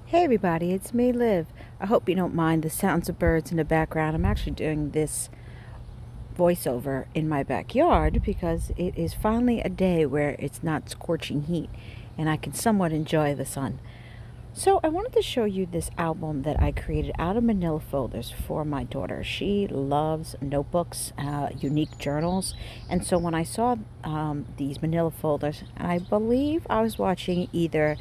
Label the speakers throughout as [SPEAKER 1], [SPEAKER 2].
[SPEAKER 1] Hey everybody, it's me, Liv. I hope you don't mind the sounds of birds in the background. I'm actually doing this voiceover in my backyard because it is finally a day where it's not scorching heat and I can somewhat enjoy the sun. So I wanted to show you this album that I created out of manila folders for my daughter. She loves notebooks, unique journals, and so when I saw these manila folders, I believe I was watching either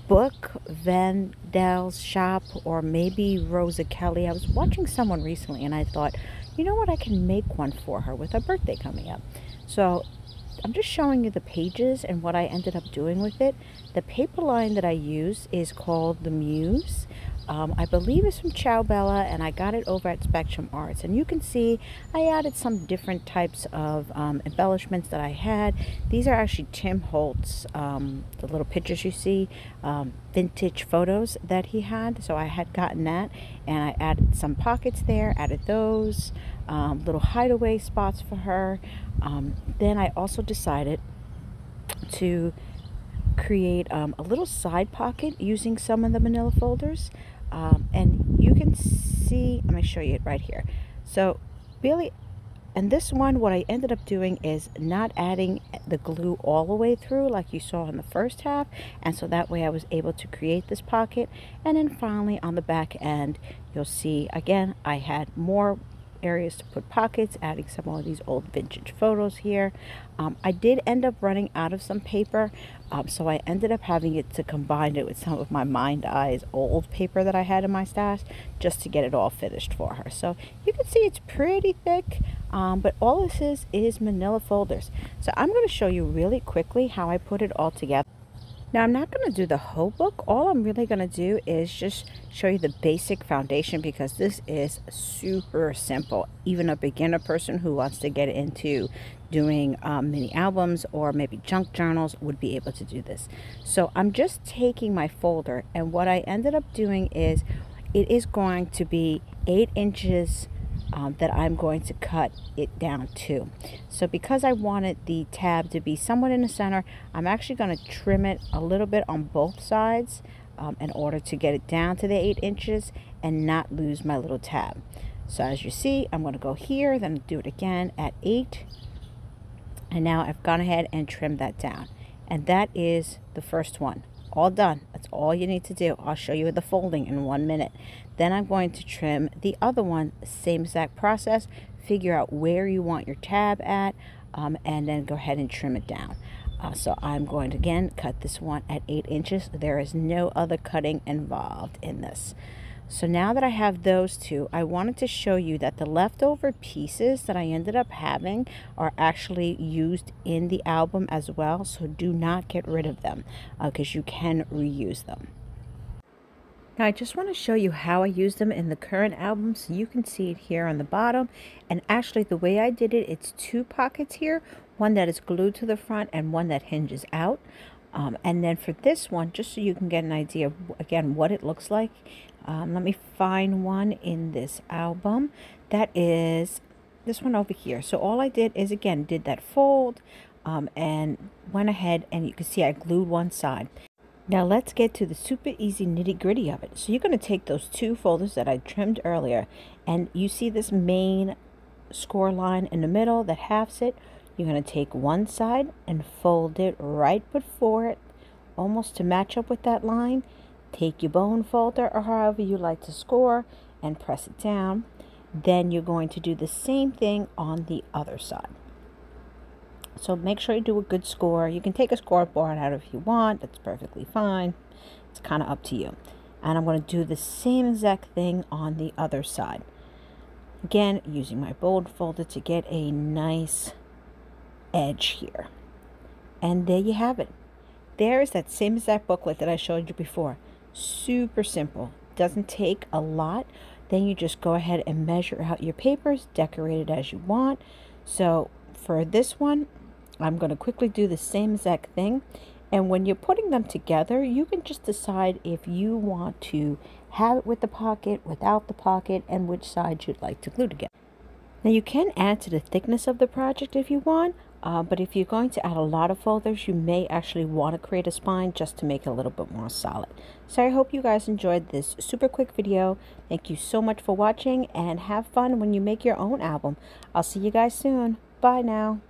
[SPEAKER 1] Book Van Dal's shop or maybe Rosa Kelly. I was watching someone recently and I thought, you know what, I can make one for her with her birthday coming up. So I'm just showing you the pages and what I ended up doing with it. The paper line that I use is called the Muse. I believe it's from Ciao Bella, and I got it over at Spectrum Arts. And you can see I added some different types of embellishments that I had. These are actually Tim Holtz, the little pictures you see, vintage photos that he had. So I had gotten that, and I added some pockets there, added those, little hideaway spots for her. Then I also decided to create a little side pocket using some of the manila folders, and you can see, let me show you it right here. So really, and this one, what I ended up doing is not adding the glue all the way through like you saw in the first half, and so that way I was able to create this pocket. And then finally on the back end, you'll see again I had more areas to put pockets, adding some of these old vintage photos here. I did end up running out of some paper, so I ended up having it to combine it with some of my Mind Eyes old paper that I had in my stash just to get it all finished for her. So you can see it's pretty thick, but all this is manila folders. So I'm going to show you really quickly how I put it all together. Now, I'm not going to do the whole book. All I'm really going to do is just show you the basic foundation because this is super simple. Even a beginner person who wants to get into doing mini albums or maybe junk journals would be able to do this. So I'm just taking my folder, and what I ended up doing is it is going to be 8 inches that I'm going to cut it down to. So because I wanted the tab to be somewhat in the center, I'm actually going to trim it a little bit on both sides in order to get it down to the 8 inches and not lose my little tab. So as you see, I'm going to go here, then do it again at 8, and now I've gone ahead and trimmed that down, and that is the first one. All done. That's all you need to do. I'll show you the folding in 1 minute. Then I'm going to trim the other one, same exact process. Figure out where you want your tab at, and then go ahead and trim it down. So I'm going to again cut this one at 8 inches. There is no other cutting involved in this. So now that I have those two, I wanted to show you that the leftover pieces that I ended up having are actually used in the album as well. So do not get rid of them because you can reuse them. Now I just want to show you how I use them in the current album, so you can see it here on the bottom. And actually the way I did it, it's 2 pockets here, one that is glued to the front and one that hinges out. And then for this one, just so you can get an idea of, again, what it looks like, let me find one in this album. That is this one over here. So all I did is, again, did that fold and went ahead, and you can see I glued one side. Now let's get to the super easy nitty gritty of it. So you're going to take those 2 folders that I trimmed earlier, and you see this main score line in the middle that halves it. You're going to take one side and fold it right before it, almost to match up with that line. Take your bone folder or however you like to score and press it down. Then you're going to do the same thing on the other side. So make sure you do a good score. You can take a scoreboard out if you want. That's perfectly fine. It's kind of up to you. And I'm going to do the same exact thing on the other side. Again, using my bold folder to get a nice edge here. And there you have it. There is that same exact booklet that I showed you before. Super simple. Doesn't take a lot. Then you just go ahead and measure out your papers, decorate it as you want. So for this one, I'm going to quickly do the same exact thing. And when you're putting them together, you can just decide if you want to have it with the pocket, without the pocket, and which side you'd like to glue together. Now you can add to the thickness of the project if you want. But if you're going to add a lot of folders, you may actually want to create a spine just to make it a little bit more solid. So I hope you guys enjoyed this super quick video. Thank you so much for watching, and have fun when you make your own album. I'll see you guys soon. Bye now.